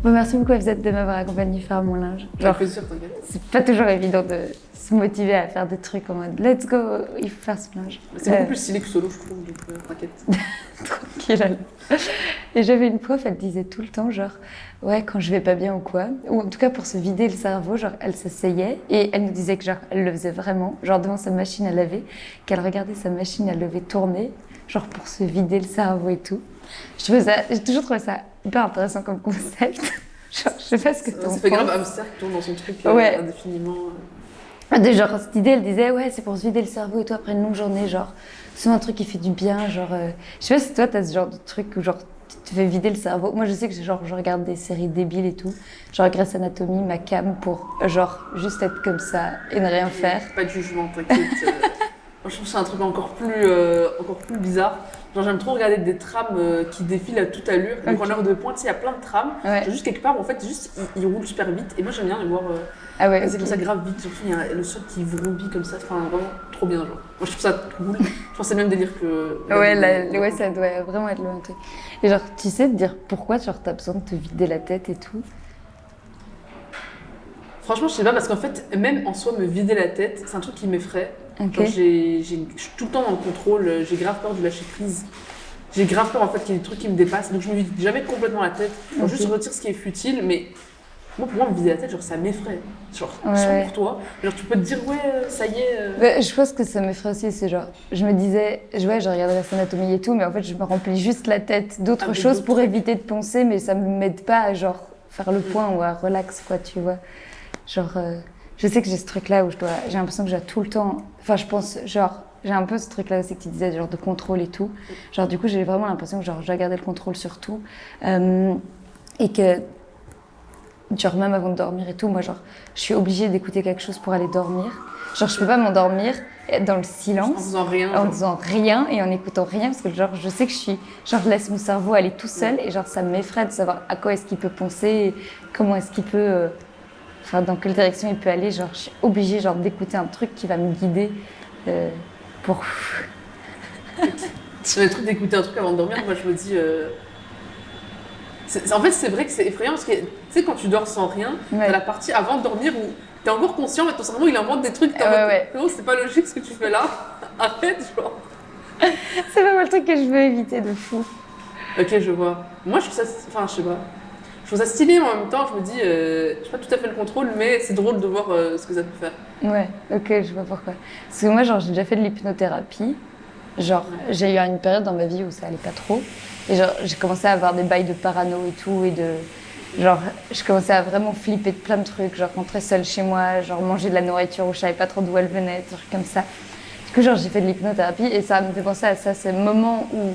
Bon, merci beaucoup FZ de m'avoir accompagné faire mon linge. Avec plaisir, t'inquiète. C'est pas toujours évident de se motiver à faire des trucs en mode let's go, il faut faire ce linge. C'est beaucoup plus stylé que solo, je trouve, donc t'inquiète. Tranquille. Et j'avais une prof, elle disait tout le temps, genre, ouais, quand je vais pas bien ou quoi, ou en tout cas pour se vider le cerveau, genre, elle s'asseyait et elle nous disait que, genre, elle le faisait vraiment, genre, devant sa machine à laver, qu'elle regardait sa machine à laver tourner, genre, pour se vider le cerveau et tout. J'ai toujours trouvé ça hyper intéressant comme concept. Genre, je sais pas ce que t'en penses. Ça fait grave hamster qui tourne dans son truc ouais. Indéfiniment. Genre, cette idée, elle disait, ouais, c'est pour se vider le cerveau et toi, après une longue journée, genre, c'est un truc qui fait du bien, genre, je sais pas si toi, t'as ce genre de truc où, genre, tu te fais vider le cerveau. Moi, je sais que, genre, je regarde des séries débiles et tout, genre Grey's Anatomy, ma cam, pour, genre, juste être comme ça et ne rien faire. Pas de jugement, t'inquiète. Moi, je trouve que c'est un truc encore plus bizarre. Genre, j'aime trop regarder des trams qui défilent à toute allure. Donc, en heure de pointe, il y a plein de trams. Ouais. Genre, juste quelque part, en fait, juste, ils roulent super vite. Et moi, j'aime bien les voir. Ah ouais, c'est comme ça grave vite. Surtout, il y a le son qui vrombit comme ça. Enfin, vraiment trop bien. Genre. Moi, je trouve ça cool. Je pense que c'est le même délire que. Ouais, ça doit vraiment être le même truc. Et genre, tu sais te dire pourquoi, genre, t'as besoin de te vider la tête et tout? Franchement, je sais pas, parce qu'en fait, même en soi, me vider la tête, c'est un truc qui m'effraie. Okay. Genre, je suis tout le temps dans le contrôle, j'ai grave peur de lâcher prise. J'ai grave peur en fait qu'il y ait des trucs qui me dépassent, donc je me vide jamais complètement la tête. Genre, juste retire ce qui est futile, mais moi, pour moi, me vider la tête, genre, ça m'effraie. Genre, pour toi, genre, tu peux te dire, ouais, ça y est. Je pense que ça m'effraie aussi, c'est genre, je me disais, ouais, je regardais la anatomie et tout, mais en fait, je me remplis juste la tête d'autres choses pour éviter de penser, mais ça me m'aide pas à, genre, faire le point ou à relax, quoi, tu vois. Genre, je sais que j'ai ce truc-là où j'ai l'impression que j'ai tout le temps, enfin, je pense, genre, j'ai un peu ce truc-là aussi que tu disais, genre, de contrôle et tout. Genre, du coup, j'ai vraiment l'impression que, genre, je dois garder le contrôle sur tout. Et que, genre, même avant de dormir et tout, moi, genre, je suis obligée d'écouter quelque chose pour aller dormir. Genre, je peux pas m'endormir dans le silence. En faisant rien. En faisant rien et en écoutant rien, parce que, genre, je sais que genre, je laisse mon cerveau aller tout seul et, genre, ça m'effraie de savoir à quoi est-ce qu'il peut penser, comment est-ce qu'il peut. Enfin, dans quelle direction il peut aller, genre, je suis obligée, genre, d'écouter un truc qui va me guider pour... Sur le truc d'écouter un truc avant de dormir, moi, je me dis... En fait, c'est vrai que c'est effrayant, parce que, tu sais, quand tu dors sans rien, t'as la partie avant de dormir où t'es encore conscient, mais ton cerveau, il invente des trucs, non, c'est pas logique ce que tu fais là. Arrête, genre. C'est vraiment le truc que je veux éviter de fou. Ok, je vois. Moi, je trouve ça... Enfin, je sais pas. Je trouve ça stylé, mais en même temps, je me dis, j'ai pas tout à fait le contrôle, mais c'est drôle de voir ce que ça peut faire. Ouais, ok, je vois pourquoi. Parce que moi, genre, j'ai déjà fait de l'hypnothérapie. Genre, j'ai eu une période dans ma vie où ça allait pas trop. Et genre, j'ai commencé à avoir des bails de parano et tout, et de... Genre, je commençais à vraiment flipper de plein de trucs, genre rentrer seule chez moi, genre manger de la nourriture où je savais pas trop d'où elle venait, des trucs comme ça. Du coup, genre, j'ai fait de l'hypnothérapie, et ça me fait penser à ça, ce moment où...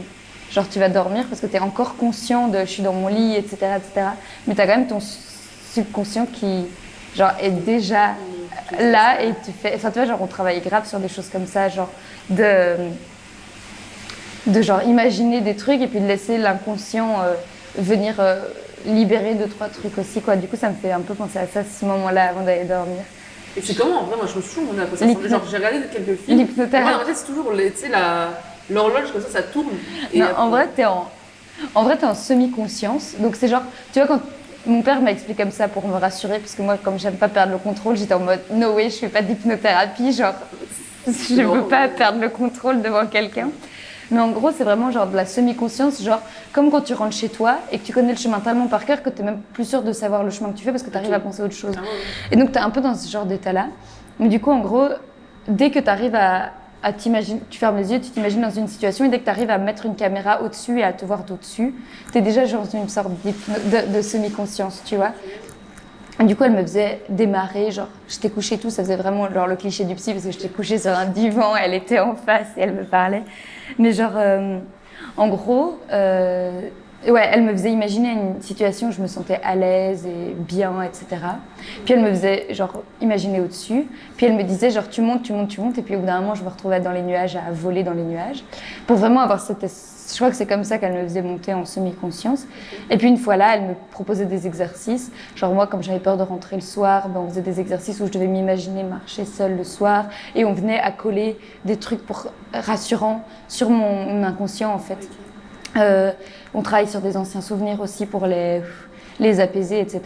Genre, tu vas dormir parce que tu es encore conscient de « je suis dans mon lit », etc. Mais tu as quand même ton subconscient qui genre, est déjà là et tu fais... Enfin, tu vois, genre, on travaille grave sur des choses comme ça, genre de genre imaginer des trucs et puis de laisser l'inconscient venir libérer 2-3 trucs aussi, quoi. Du coup, ça me fait un peu penser à ça, ce moment-là, avant d'aller dormir. Et c'est comment, en vrai, moi, je me suis toujours demandé à quoi ça ressemblait. Genre, j'ai regardé quelques films. L'hypnothérapie. Moi, en fait, c'est toujours, tu sais, l'horloge, comme ça tourne. Et non, après... en vrai, t'es en semi-conscience. Donc, c'est genre, tu vois, quand mon père m'a expliqué comme ça pour me rassurer, parce que moi, comme j'aime pas perdre le contrôle, j'étais en mode no way, je fais pas d'hypnothérapie, genre, je veux pas perdre le contrôle devant quelqu'un. Mais en gros, c'est vraiment genre de la semi-conscience, genre comme quand tu rentres chez toi et que tu connais le chemin tellement par cœur que t'es même plus sûr de savoir le chemin que tu fais parce que t'arrives à penser à autre chose. Et donc, t'es un peu dans ce genre d'état-là. Mais du coup, en gros, dès que t'arrives à t'imaginer, tu fermes les yeux, tu t'imagines dans une situation et dès que tu arrives à mettre une caméra au-dessus et à te voir d'au-dessus, tu es déjà genre dans une sorte de semi-conscience, tu vois. Et du coup, elle me faisait démarrer, genre, j'étais couchée et tout, ça faisait vraiment genre le cliché du psy parce que j'étais couchée sur un divan, elle était en face et elle me parlait. Mais genre, en gros, ouais, elle me faisait imaginer une situation où je me sentais à l'aise et bien, etc. Puis elle me faisait genre imaginer au-dessus. Puis elle me disait genre tu montes. Et puis au bout d'un moment, je me retrouvais dans les nuages, à voler dans les nuages. Pour vraiment avoir cette... Je crois que c'est comme ça qu'elle me faisait monter en semi-conscience. Et puis une fois là, elle me proposait des exercices. Genre moi, comme j'avais peur de rentrer le soir, ben, on faisait des exercices où je devais m'imaginer marcher seule le soir. Et on venait à coller des trucs rassurants sur mon inconscient en fait. On travaille sur des anciens souvenirs aussi pour les les apaiser, etc.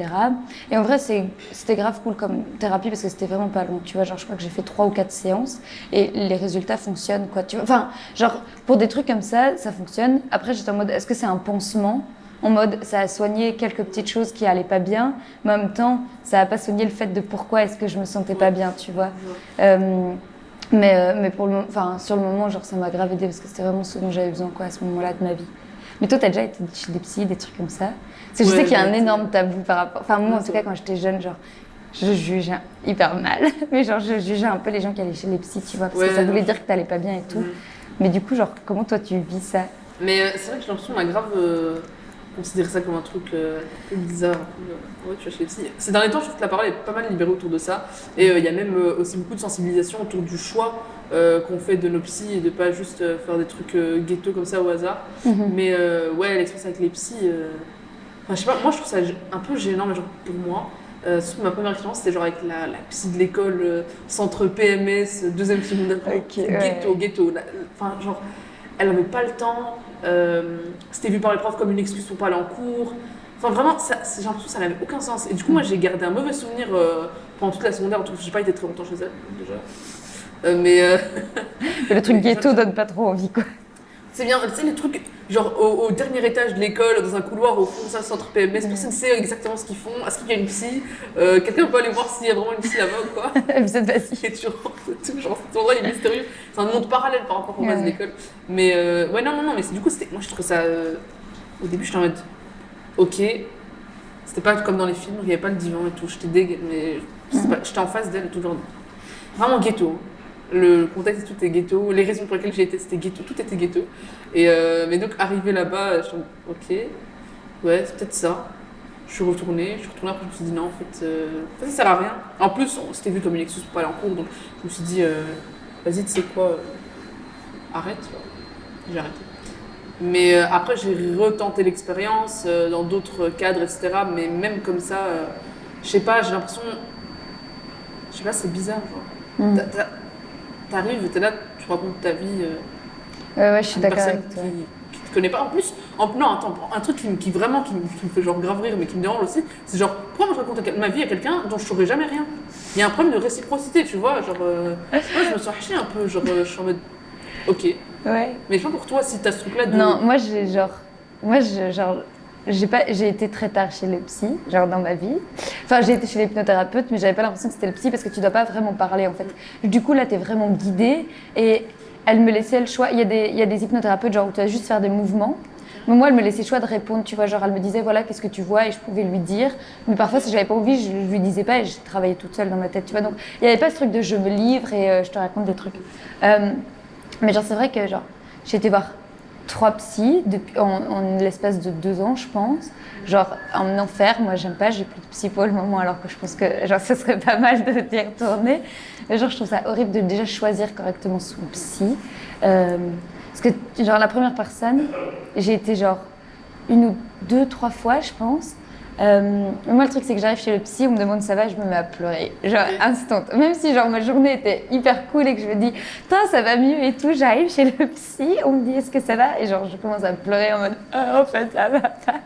Et en vrai, c'était grave cool comme thérapie parce que c'était vraiment pas long, tu vois. Genre, je crois que j'ai fait 3 ou 4 séances et les résultats fonctionnent, quoi, tu vois. Enfin, genre, pour des trucs comme ça fonctionne. Après, j'étais en mode, est-ce que c'est un pansement? En mode, ça a soigné quelques petites choses qui allaient pas bien, mais en même temps, ça a pas soigné le fait de pourquoi est-ce que je me sentais pas bien, tu vois. Mais sur le moment, genre, ça m'a grave aidé parce que c'était vraiment ce dont j'avais besoin, quoi, à ce moment-là de ma vie. Mais toi, t'as déjà été chez des psys, des trucs comme ça? Parce que je sais qu'il y a un énorme tabou par rapport. Enfin, moi, en tout cas, quand j'étais jeune, genre, je jugeais hyper mal. Mais genre, je jugeais un peu les gens qui allaient chez les psys, tu vois, parce que ça voulait dire que t'allais pas bien et tout. Mais du coup, genre, comment toi, tu vis ça? Mais c'est vrai que j'ai l'impression qu'on a grave considéré ça comme un truc un peu bizarre. Ouais, tu vas chez les psys. Ces derniers temps, je trouve que la parole est pas mal libérée autour de ça. Et il y a même aussi beaucoup de sensibilisation autour du choix qu'on fait de nos psys et de pas juste faire des trucs ghetto comme ça au hasard. Mais ouais, l'expérience avec les psys, enfin, je sais pas, moi je trouve ça un peu gênant, mais genre pour moi. Surtout ma première expérience, c'était genre avec la psy de l'école, centre PMS, deuxième secondaire, ghetto. Enfin, genre, elle n'avait pas le temps, c'était vu par les profs comme une excuse pour pas aller en cours. Enfin, vraiment, j'ai l'impression que ça n'avait aucun sens. Et du coup, moi, j'ai gardé un mauvais souvenir pendant toute la secondaire. J'ai pas été très longtemps chez elle, déjà. Mais le truc ghetto donne pas trop envie, quoi. C'est bien, tu sais, les trucs, genre au dernier étage de l'école, dans un couloir au fond, ça, centre PMS, personne ne sait exactement ce qu'ils font. Est-ce qu'il y a une psy? Quelqu'un peut aller voir s'il y a vraiment une psy là-bas ou quoi? Vous êtes assis. Et tu rentres, genre, cet endroit il est mystérieux. C'est un monde parallèle par rapport au reste de l'école. Mais ouais, non, mais du coup, moi je trouve ça. Au début, j'étais en mode, ok, c'était pas comme dans les films, il n'y avait pas le divan et tout, j'étais dégueu, mais j'étais en face d'elle, toujours vraiment ghetto. Le contexte, tout est ghetto. Les raisons pour lesquelles j'ai été, c'était ghetto. Tout était ghetto. Et, mais donc, arrivé là-bas, je suis ok, ouais, c'est peut-être ça. Je suis retournée après, je me suis dit non, en fait, ça sert à rien. En plus, on s'était vu comme une excuse pour pas aller en cours, donc je me suis dit, vas-y, tu sais quoi, arrête. J'ai arrêté. Mais après, j'ai retenté l'expérience dans d'autres cadres, etc. Mais même comme ça, je sais pas, j'ai l'impression. Je sais pas, c'est bizarre, genre. T'arrives, t'es là, tu racontes ta vie. Ouais, je suis d'accord avec toi. Qui te connaît pas. En plus, non, attends, un truc qui me fait genre grave rire, mais qui me dérange aussi, c'est genre, pourquoi moi je raconte ma vie à quelqu'un dont je saurais jamais rien? Il y a un problème de réciprocité, tu vois. Genre, moi je me sens hachée un peu, genre, je suis en mode, ok. Ouais. Mais je sais pas pour toi si t'as ce truc-là de. Non, j'ai été très tard chez le psy, genre dans ma vie. Enfin, j'ai été chez l'hypnothérapeute, mais j'avais pas l'impression que c'était le psy parce que tu dois pas vraiment parler en fait. Du coup, là, t'es vraiment guidée et elle me laissait le choix. Il y a des hypnothérapeutes, genre où tu vas juste faire des mouvements. Mais moi, elle me laissait le choix de répondre, tu vois. Genre, elle me disait, voilà, qu'est-ce que tu vois? Et je pouvais lui dire. Mais parfois, si j'avais pas envie, je lui disais pas et je travaillais toute seule dans ma tête, tu vois. Donc, il y avait pas ce truc de je me livre et je te raconte des trucs. Mais genre, c'est vrai que genre, j'ai été voir 3 psys en l'espace de 2 ans, je pense. Genre, en enfer, moi, j'aime pas, j'ai plus de psy pour le moment, alors que je pense que genre, ce serait pas mal de y retourner. Mais genre, je trouve ça horrible de déjà choisir correctement son psy. Parce que, genre, la première personne, j'ai été genre 1 ou 2, 3 fois, je pense. Moi, le truc, c'est que j'arrive chez le psy, on me demande ça va, je me mets à pleurer. Genre, instant. Même si, genre, ma journée était hyper cool et que je me dis, ça va mieux et tout, j'arrive chez le psy, on me dit, est-ce que ça va? Et genre, je commence à pleurer en mode, en fait, ça va pas.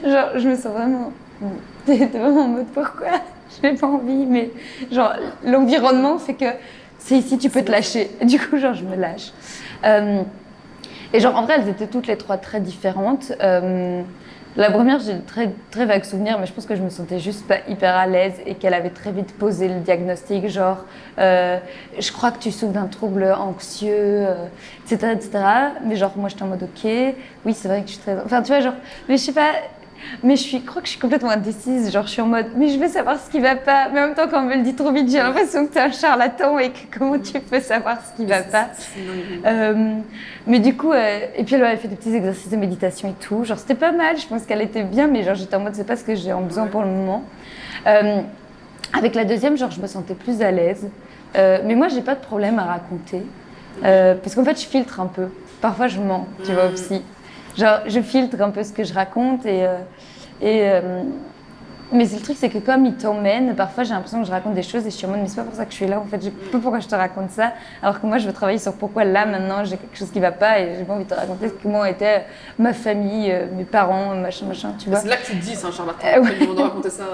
Genre, je me sens vraiment. J'étais vraiment en mode, pourquoi? Je n'ai pas envie, mais genre, l'environnement fait que c'est ici, tu peux te lâcher. Et du coup, genre, je me lâche. Et genre, en vrai, elles étaient toutes les 3 très différentes. La première, j'ai très, très vague souvenir, mais je pense que je me sentais juste pas hyper à l'aise et qu'elle avait très vite posé le diagnostic, genre, je crois que tu souffres d'un trouble anxieux, etc., etc. Mais genre, moi, j'étais en mode, ok, oui, c'est vrai que je suis très... Enfin, tu vois, genre, mais je sais pas... Mais je crois que je suis complètement indécise, genre je suis en mode, mais je veux savoir ce qui va pas. Mais en même temps, quand on me le dit trop vite, j'ai l'impression que t'es un charlatan et que comment tu peux savoir ce qui va pas. Mais du coup, et puis elle avait fait des petits exercices de méditation et tout. Genre c'était pas mal, je pense qu'elle était bien, mais genre j'étais en mode, c'est pas ce que j'ai en besoin pour le moment. Avec la deuxième, genre je me sentais plus à l'aise. Mais moi, j'ai pas de problème à raconter. Parce qu'en fait, je filtre un peu. Parfois, je mens, tu vois, aussi. Genre, je filtre un peu ce que je raconte et Mais c'est le truc, c'est que comme il t'emmène, parfois j'ai l'impression que je raconte des choses et je suis en mode, mais c'est pas pour ça que je suis là, en fait, je sais pas pourquoi je te raconte ça, alors que moi je veux travailler sur pourquoi là, maintenant, j'ai quelque chose qui va pas et j'ai pas envie de te raconter comment était ma famille, mes parents, machin, tu vois. C'est là que tu te dis, c'est un charlatan, Ouais. ils vont de raconter ça.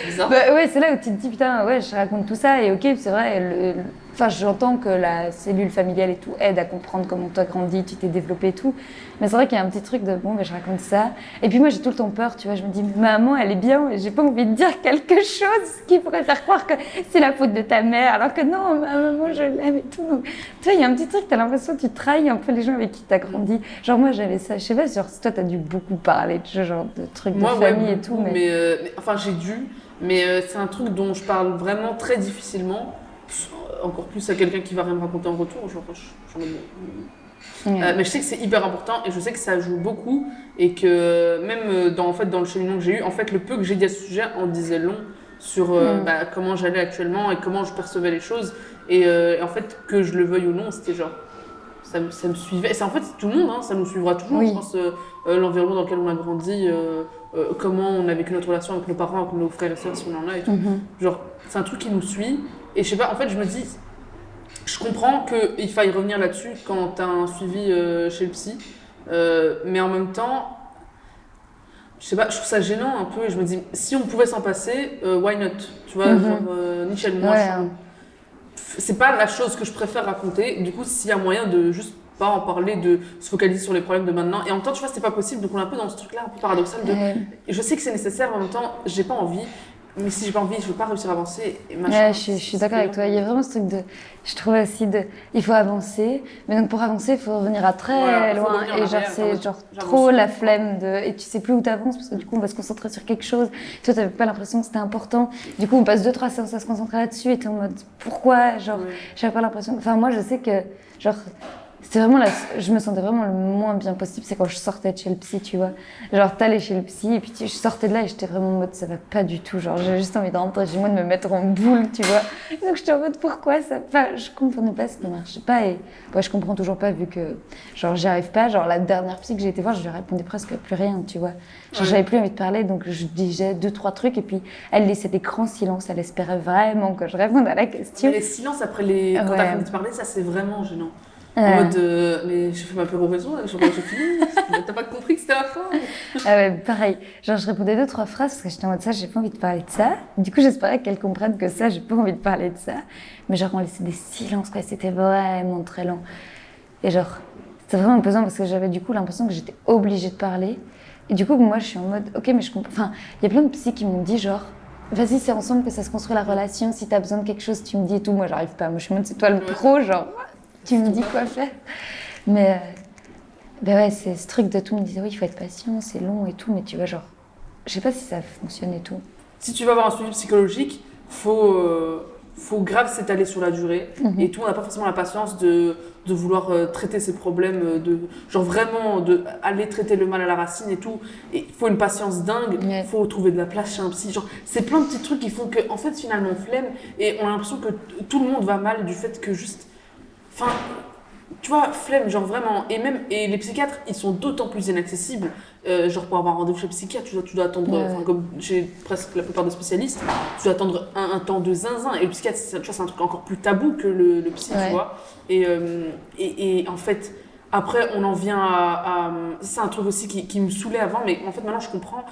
Bizarre. Bah ouais, c'est là où tu te dis, putain, ouais, je raconte tout ça et ok, c'est vrai, enfin, j'entends que la cellule familiale et tout aide à comprendre comment tu as grandi, tu t'es développé et tout, mais c'est vrai qu'il y a un petit truc de, bon, ben je raconte ça, et puis moi j'ai tout le temps peur, tu vois, je me dis, maman, elle est bien, et j'ai pas envie de dire quelque chose qui pourrait faire croire que c'est la faute de ta mère, alors que non, ma maman, je l'aime et tout. Donc, tu vois, il y a un petit truc, t'as l'impression que tu trahis un peu les gens avec qui t'as grandi. Genre moi j'avais ça, je sais pas, genre toi t'as dû beaucoup parler de ce genre de trucs de famille et tout, beaucoup, mais enfin j'ai dû, mais c'est un truc dont je parle vraiment très difficilement, encore plus à quelqu'un qui va rien me raconter en retour, genre j'en ai mais je sais que c'est hyper important et je sais que ça joue beaucoup et que même en fait, dans le cheminement que j'ai eu, en fait le peu que j'ai dit à ce sujet en disait long sur comment j'allais actuellement et comment je percevais les choses et en fait que je le veuille ou non, c'était genre ça me suivait. C'est en fait tout le monde, hein, ça nous suivra toujours. Oui. Je pense l'environnement dans lequel on a grandi, comment on a vécu notre relation avec nos parents, avec nos frères et sœurs si on en a et tout. Genre c'est un truc qui nous suit et je sais pas. En fait je me dis, je comprends qu'il faille revenir là-dessus quand t'as un suivi chez le psy, mais en même temps, je sais pas, je trouve ça gênant un peu et je me dis si on pouvait s'en passer, why not? Tu vois, genre Michel, moi, c'est pas la chose que je préfère raconter. Du coup, s'il y a moyen de juste pas en parler, de se focaliser sur les problèmes de maintenant. Et en même temps, tu vois, c'est pas possible. Donc on est un peu dans ce truc-là, un peu paradoxal. Je sais que c'est nécessaire, mais en même temps, j'ai pas envie. Mais si j'ai pas envie, je veux pas réussir à avancer. Et machin, je suis d'accord avec toi. Il y a vraiment ce truc de. Je trouve aussi de. Il faut avancer. Mais donc pour avancer, il faut revenir à très loin. Et genre, c'est genre trop la flemme de. Et tu sais plus où t'avances parce que du coup, on va se concentrer sur quelque chose. Toi, t'avais pas l'impression que c'était important. Du coup, on passe 2-3 séances à se concentrer là-dessus et t'es en mode pourquoi? Genre, j'avais pas l'impression. Enfin, moi, je sais que. Genre. C'était vraiment je me sentais vraiment le moins bien possible, c'est quand je sortais de chez le psy, tu vois. Genre, t'allais chez le psy, et puis je sortais de là et j'étais vraiment en mode, ça va pas du tout. Genre, j'avais juste envie de rentrer chez moi, de me mettre en boule, tu vois. Donc, j'étais en mode, pourquoi ça. Enfin, je comprenais pas ce qui marchait pas, et je comprends toujours pas, vu que, genre, j'y arrive pas. Genre, la dernière psy que j'ai été voir, je lui répondais presque plus rien, tu vois. Genre, j'avais plus envie de parler, donc je disais 2-3 trucs, et puis elle laissait des grands silences, elle espérait vraiment que je réponde à la question. Mais les silences après quand t'as fini de parler, ça c'est vraiment gênant. En mode, mais je fais ma péroraison, j'ai fini, t'as pas compris que c'était la fin. Ah ouais, pareil. Genre, je répondais 2-3 phrases parce que j'étais en mode ça, j'ai pas envie de parler de ça. Du coup, j'espérais qu'elle comprenne que ça, j'ai pas envie de parler de ça. Mais genre, on laissait des silences, quoi. C'était vraiment très lent. Et genre, c'était vraiment pesant parce que j'avais du coup l'impression que j'étais obligée de parler. Et du coup, moi, je suis en mode, ok, mais je comprends. Enfin, il y a plein de psys qui m'ont dit, genre, vas-y, c'est ensemble que ça se construit la relation. Si t'as besoin de quelque chose, tu me dis et tout. Moi, j'arrive pas. Moi, je suis en mode, c'est toi le pro, genre. Tu me dis quoi faire. Mais ben ouais, c'est ce truc de tout. On me disait oui, il faut être patient, c'est long et tout, mais tu vois, genre, je sais pas si ça fonctionne et tout. Si tu vas avoir un suivi psychologique, faut grave s'étaler sur la durée. Et tout, on n'a pas forcément la patience de vouloir traiter ses problèmes, genre vraiment aller traiter le mal à la racine et tout. Et il faut une patience dingue, il faut trouver de la place chez un psy. Genre, c'est plein de petits trucs qui font que, en fait, finalement, on flemme et on a l'impression que tout le monde va mal du fait que juste. Enfin, tu vois, flemme, genre vraiment. Et les psychiatres, ils sont d'autant plus inaccessibles. Genre, pour avoir un rendez-vous chez le psychiatre, tu dois attendre, comme chez presque la plupart des spécialistes, tu dois attendre un temps de zinzin. Et le psychiatre, tu vois, c'est un truc encore plus tabou que le psy, tu vois. Et en fait, après, on en vient à c'est un truc aussi qui me saoulait avant, mais en fait, maintenant, je comprends.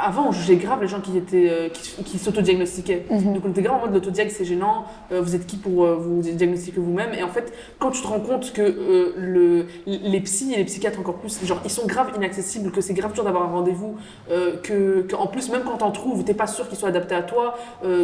Avant, on jugeait grave les gens qui s'autodiagnostiquaient. Donc, on était grave en mode l'autodiag, c'est gênant, vous êtes qui pour vous diagnostiquer vous-même? Et en fait, quand tu te rends compte que les psys et les psychiatres encore plus, genre, ils sont grave inaccessibles, que c'est grave dur d'avoir un rendez-vous, en plus, même quand t'en trouves, t'es pas sûr qu'ils soient adaptés à toi,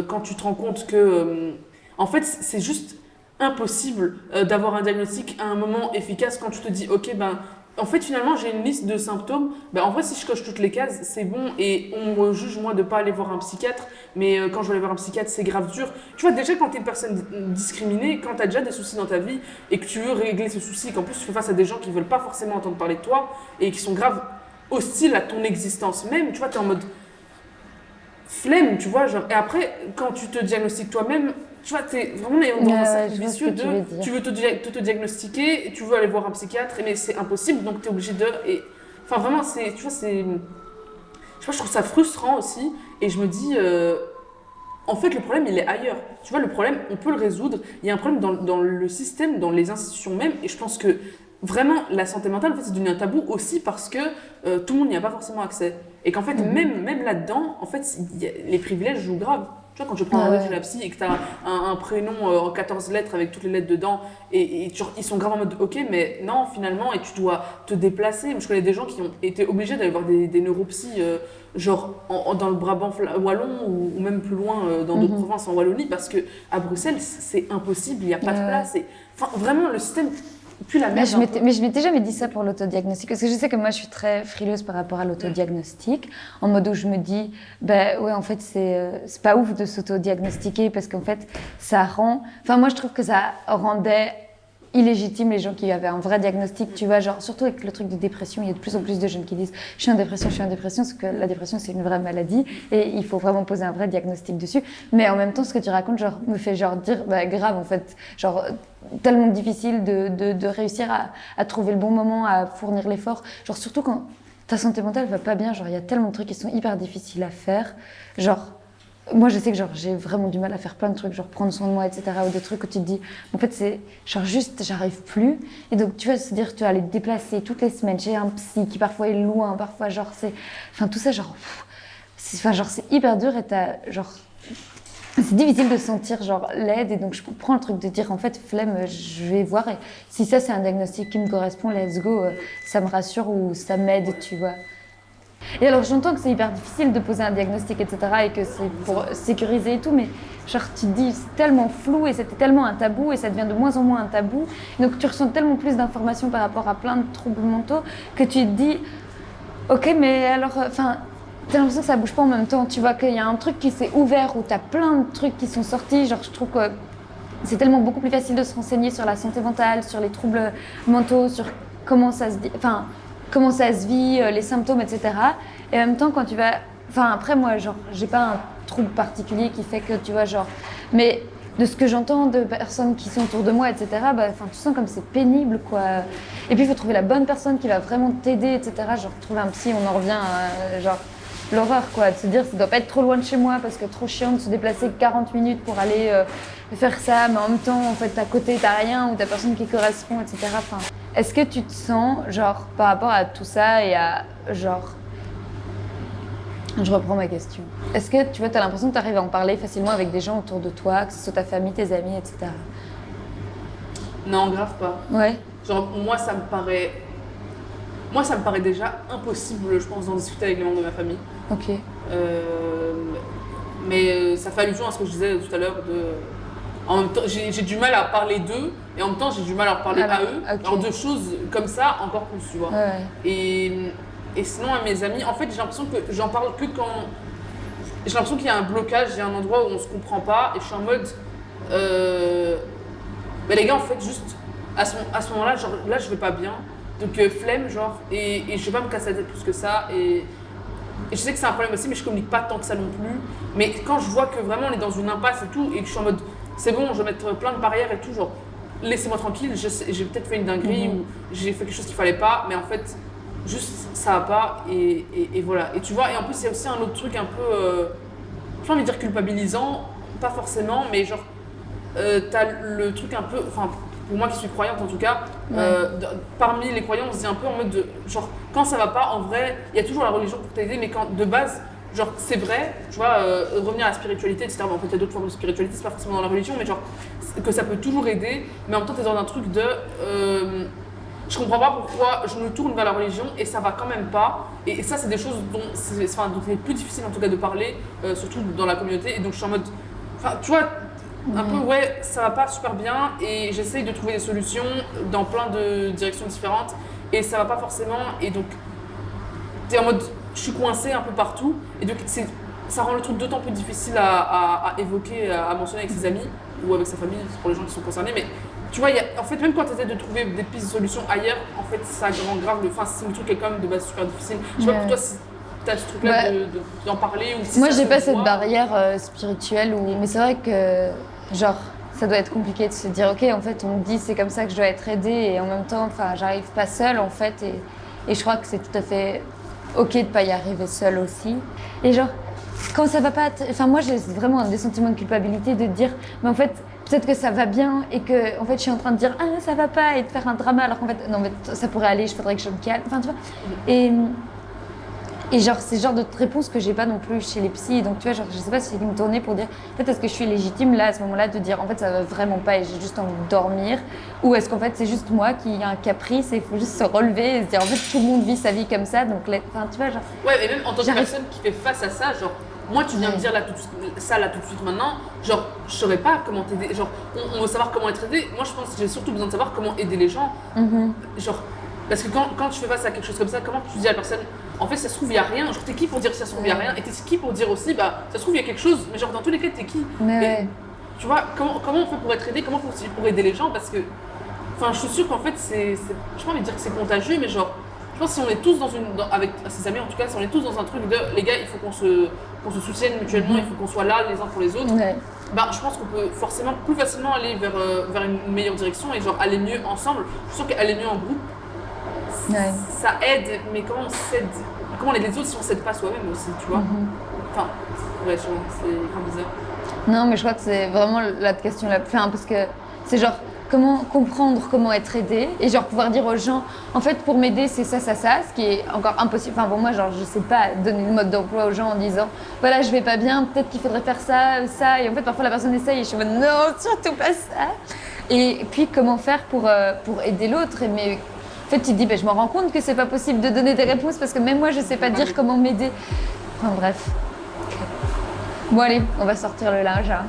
quand tu te rends compte que. En fait, c'est juste impossible d'avoir un diagnostic à un moment efficace quand tu te dis, ok, ben. En fait, finalement, j'ai une liste de symptômes. Ben, en vrai, si je coche toutes les cases, c'est bon. Et on me juge, moi, de ne pas aller voir un psychiatre. Mais quand je vais aller voir un psychiatre, c'est grave dur. Tu vois, déjà, quand tu es une personne discriminée, quand tu as déjà des soucis dans ta vie et que tu veux régler ce souci, qu'en plus, tu fais face à des gens qui ne veulent pas forcément entendre parler de toi et qui sont grave hostiles à ton existence même, tu vois, tu es en mode flemme, tu vois. Genre. Et après, quand tu te diagnostiques toi-même, tu vois, t'es vraiment dans un cercle vicieux de tu veux te diagnostiquer, tu veux aller voir un psychiatre, mais c'est impossible, donc tu es obligé de. Enfin, vraiment, tu vois, je trouve ça frustrant aussi. et je me dis, en fait, le problème, il est ailleurs. Tu vois, le problème, on peut le résoudre. Il y a un problème dans le système, dans les institutions même, et je pense que vraiment, la santé mentale, en fait, c'est devenu un tabou aussi parce que tout le monde n'y a pas forcément accès. Et qu'en fait, même là-dedans, en fait, les privilèges jouent grave. Tu vois, quand je prends un rendez-vous chez la psy et que tu as un prénom en 14 lettres avec toutes les lettres dedans, et genre, ils sont grave en mode ok, mais non, finalement, et tu dois te déplacer. Moi, je connais des gens qui ont été obligés d'aller voir des neuropsys, genre dans le Brabant wallon ou même plus loin dans d'autres provinces en Wallonie, parce qu'à Bruxelles, c'est impossible, il n'y a pas de place. Enfin, vraiment, le système. Puis la merde. Mais je m'étais jamais dit ça pour l'autodiagnostic, parce que je sais que moi je suis très frileuse par rapport à l'autodiagnostic, en mode où je me dis, bah ouais, en fait c'est pas ouf de s'autodiagnostiquer, parce qu'en fait ça rend. Enfin, moi je trouve que ça rendait illégitime les gens qui avaient un vrai diagnostic, tu vois, genre surtout avec le truc de dépression, il y a de plus en plus de jeunes qui disent je suis en dépression, parce que la dépression c'est une vraie maladie et il faut vraiment poser un vrai diagnostic dessus, mais en même temps ce que tu racontes genre me fait genre dire bah grave en fait, genre tellement difficile de réussir à trouver le bon moment, à fournir l'effort, genre surtout quand ta santé mentale va pas bien, genre il y a tellement de trucs qui sont hyper difficiles à faire, genre moi, je sais que genre, j'ai vraiment du mal à faire plein de trucs, genre prendre soin de moi, etc. Ou des trucs où tu te dis, en fait, c'est genre juste, j'arrive plus. Et donc, tu vas se dire, tu vas aller te déplacer toutes les semaines chez un psy qui parfois est loin, parfois, genre, c'est. Enfin, tout ça, genre. C'est hyper dur et t'as. Genre. C'est difficile de sentir, genre, l'aide. Et donc, je comprends le truc de dire, en fait, flemme, je vais voir. Et si ça, c'est un diagnostic qui me correspond, let's go, ça me rassure ou ça m'aide, tu vois. Et alors j'entends que c'est hyper difficile de poser un diagnostic, etc. et que c'est pour sécuriser et tout, mais genre tu te dis c'est tellement flou et c'était tellement un tabou et ça devient de moins en moins un tabou. Donc tu ressens tellement plus d'informations par rapport à plein de troubles mentaux que tu te dis ok mais alors, enfin t'as l'impression que ça bouge pas en même temps. Tu vois qu'il y a un truc qui s'est ouvert où t'as plein de trucs qui sont sortis. Genre je trouve que c'est tellement beaucoup plus facile de se renseigner sur la santé mentale, sur les troubles mentaux, sur comment ça se dit, enfin comment ça se vit, les symptômes, etc. Et en même temps, quand tu vas... Enfin, après, moi, genre, j'ai pas un trouble particulier qui fait que, tu vois, genre... Mais de ce que j'entends de personnes qui sont autour de moi, etc., bah, tu sens comme c'est pénible, quoi. Et puis, il faut trouver la bonne personne qui va vraiment t'aider, etc. Genre, trouver un psy, on en revient à, genre, l'horreur, quoi. De se dire, ça doit pas être trop loin de chez moi, parce que trop chiant de se déplacer 40 minutes pour aller faire ça, mais en même temps, en fait, à côté, t'as rien, ou t'as personne qui correspond, etc. Enfin... Est-ce que tu te sens, genre, par rapport à tout ça et à, genre... Je reprends ma question. Est-ce que, tu vois, t'as l'impression que t'arrives à en parler facilement avec des gens autour de toi, que ce soit ta famille, tes amis, etc. Non, grave pas. Ouais. Genre, moi, ça me paraît déjà impossible, je pense, d'en discuter avec les membres de ma famille. Ok. Mais ça fait allusion à ce que je disais tout à l'heure de... En même temps, j'ai du mal à parler d'eux et en même temps j'ai du mal à leur parler à eux. Okay. Alors de choses comme ça, encore plus, tu vois. Ouais. Et sinon à mes amis, en fait j'ai l'impression que j'en parle que quand... J'ai l'impression qu'il y a un blocage, il y a un endroit où on se comprend pas et je suis en mode... Mais les gars en fait juste à ce moment-là, genre là je vais pas bien. Donc flemme genre et je vais pas me casser la tête plus que ça et je sais que c'est un problème aussi mais je communique pas tant que ça non plus. Mais quand je vois que vraiment on est dans une impasse et tout et que je suis en mode... C'est bon, je vais mettre plein de barrières et tout, genre laissez-moi tranquille, j'ai peut-être fait une dinguerie ou j'ai fait quelque chose qu'il fallait pas, mais en fait, juste ça va pas et voilà. Et tu vois, et en plus, il y a aussi un autre truc un peu, j'ai envie de dire culpabilisant, pas forcément, mais genre, t'as le truc un peu, enfin, pour moi qui suis croyante en tout cas, parmi les croyants, on se dit un peu en mode de, genre, quand ça va pas, en vrai, il y a toujours la religion pour t'aider, mais quand de base, genre, c'est vrai, tu vois, revenir à la spiritualité, etc. Bon, en fait, il y a d'autres formes de spiritualité, c'est pas forcément dans la religion, mais genre, que ça peut toujours aider, mais en même temps, t'es dans un truc de... je comprends pas pourquoi je me tourne vers la religion et ça va quand même pas. Et ça, c'est des choses dont c'est plus difficile en tout cas de parler, surtout dans la communauté. Et donc, je suis en mode... Enfin, tu vois, un peu, ouais, ça va pas super bien et j'essaye de trouver des solutions dans plein de directions différentes et ça va pas forcément. Et donc, t'es en mode... Je suis coincée un peu partout et donc ça rend le truc d'autant plus difficile à évoquer, à mentionner avec ses amis ou avec sa famille, pour les gens qui sont concernés. Mais tu vois, en fait, même quand tu essaies de trouver des pistes de solutions ailleurs, en fait, ça rend grave le truc est quand même de base super difficile. Je sais pas pour toi si tu as ce truc-là d'en parler ou si moi, ça j'ai se pas voit. cette barrière spirituelle, mais c'est vrai que, genre, ça doit être compliqué de se dire, ok, en fait, on me dit c'est comme ça que je dois être aidée et en même temps, enfin, j'arrive pas seule, en fait, et je crois que c'est tout à fait ok de pas y arriver seule aussi. Et genre, quand ça va pas, enfin moi j'ai vraiment des sentiments de culpabilité de dire, mais en fait peut-être que ça va bien et que en fait je suis en train de dire ah ça va pas et de faire un drama alors qu'en fait non mais ça pourrait aller, je faudrait que je me calme, enfin tu vois. Et genre c'est le genre de réponse que j'ai pas non plus chez les psys, donc tu vois genre je sais pas si c'est me tourner pour dire peut-être est-ce que je suis légitime là à ce moment-là de dire en fait ça va vraiment pas et j'ai juste envie de dormir, ou est-ce qu'en fait c'est juste moi qui a un caprice et il faut juste se relever et se dire en fait tout le monde vit sa vie comme ça donc enfin tu vois genre. Ouais, et même en tant que personne qui fait face à ça, genre, moi tu viens me dire là tout de suite, ça là tout de suite maintenant, genre, je saurais pas comment t'aider, genre, on veut savoir comment être aidé. Moi je pense que j'ai surtout besoin de savoir comment aider les gens. Genre, parce que quand tu fais face à quelque chose comme ça, comment tu dis à la personne, en fait ça se trouve il y a rien, genre t'es qui pour dire que ça se trouve il y a rien, et t'es qui pour dire aussi, bah ça se trouve il y a quelque chose, mais genre dans tous les cas t'es qui. Et, tu vois, comment on fait pour être aidé, comment on fait pour aider les gens, parce que, enfin je suis sûre qu'en fait c'est je pas envie de dire que c'est contagieux, mais genre, je pense que si on est tous avec ses amis en tout cas, si on est tous dans un truc de les gars, il faut qu'on se soutienne mutuellement, il faut qu'on soit là les uns pour les autres, bah je pense qu'on peut forcément plus facilement aller vers une meilleure direction et genre aller mieux ensemble. Je suis sûre qu'aller mieux en groupe, ça aide, mais comment on aide les autres si on s'aide pas soi-même aussi, tu vois. Enfin, ouais, c'est comme bizarre. Non, mais je crois que c'est vraiment la question la plus... Enfin, parce que c'est genre, comment comprendre comment être aidé et genre pouvoir dire aux gens, en fait, pour m'aider, c'est ça, ce qui est encore impossible. Enfin, pour moi, genre, je sais pas donner le mode d'emploi aux gens en disant, voilà, je vais pas bien, peut-être qu'il faudrait faire ça, ça. Et en fait, parfois, la personne essaye et je suis en mode, non, surtout pas ça. Et puis, comment faire pour aider l'autre. Mais en fait, tu te dis, ben, je me rends compte que c'est pas possible de donner des réponses parce que même moi, je sais pas dire comment m'aider. Enfin, bref. Bon, allez, on va sortir le linge. Hein.